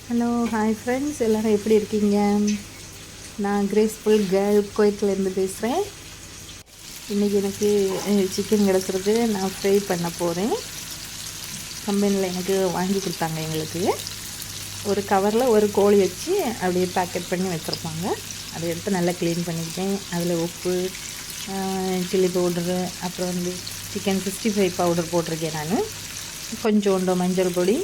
Hello hi friends, எல்லோரும் எப்படி இருக்கீங்க? நான் கிரேஸ்ஃபுல் கேர்ள் குவைத்லேருந்து பேசுகிறேன். இன்றைக்கி எனக்கு சிக்கன் கிடச்சிருக்கு. நான் ஃப்ரை பண்ண போகிறேன். கம்பெனியில் எனக்கு வாங்கி கொடுத்தாங்க. எங்களுக்கு ஒரு கவரில் ஒரு கோழி வச்சு அப்படியே பேக்கெட் பண்ணி வச்சுருப்பாங்க. அதை எடுத்து நல்லா க்ளீன் பண்ணிக்கிட்டேன். அதில் உப்பு, சில்லி பவுடரு, அப்புறம் வந்து சிக்கன் 65 பவுடர் போட்டிருக்கேன். நான் கொஞ்சோண்டு மஞ்சள் பொடி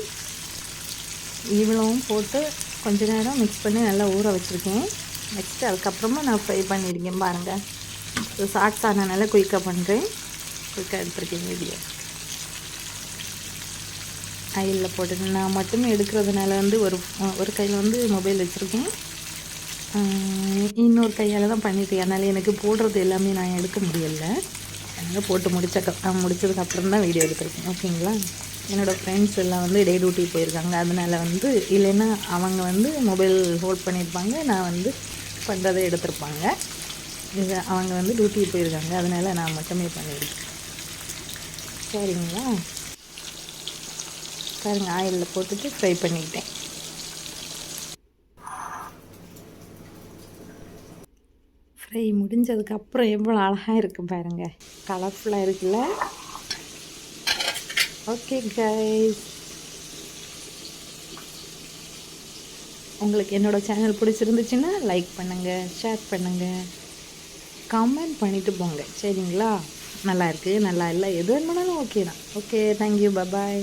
இவ்வளவும் போட்டு கொஞ்ச நேரம் மிக்ஸ் பண்ணி நல்லா ஊற வச்சுருக்கேன். நெக்ஸ்ட்டு அதுக்கப்புறமா நான் ஃப்ரை பண்ணியிருக்கேன். பாருங்கள், ஷார்ட்ஸ் ஆனதுனால குயிக்காக பண்ணுறேன். குயிக்காக எடுத்துருக்கேன் வீடியோ. ஆயிலில் போட்டு நான் மட்டுமே எடுக்கிறதுனால வந்து ஒரு கையில் வந்து மொபைல் வச்சுருக்கேன், இன்னொரு கையால் தான் பண்ணிட்டேன். அதனால் எனக்கு போடுறது எல்லாமே நான் எடுக்க முடியலை. அதனால் போட்டு முடித்ததுக்கப்புறம் தான் வீடியோ எடுத்துருக்கேன். ஓகேங்களா? என்னோடய ஃப்ரெண்ட்ஸ் எல்லாம் வந்து டே டியூட்டி போயிருக்காங்க. அதனால் வந்து இல்லைன்னா அவங்க வந்து மொபைல் ஹோல்ட் பண்ணியிருப்பாங்க, நான் வந்து பண்ணுறதை எடுத்திருப்பாங்க. இது அவங்க வந்து டியூட்டி போயிருக்காங்க. அதனால் நான் மட்டுமே பண்ணியிருக்கேன். சரிங்களா? பாருங்கள், ஆயிலில் போட்டுட்டு ஃப்ரை பண்ணிக்கிட்டேன். ஃப்ரை முடிஞ்சதுக்கப்புறம் எவ்வளோ அழகாக இருக்குது பாருங்கள். கலர்ஃபுல்லாக இருக்குல்ல? ஓகே கைஸ், உங்களுக்கு என்னோடய சேனல் பிடிச்சிருந்துச்சுன்னா லைக் பண்ணுங்கள், ஷேர் பண்ணுங்கள், கமெண்ட் பண்ணிவிட்டு போங்க. சரிங்களா? நல்லா இருக்குது, நல்லா இல்லை, எது வேணுமானாலும் ஓகே தான். ஓகே, தேங்க்யூ, பாய்.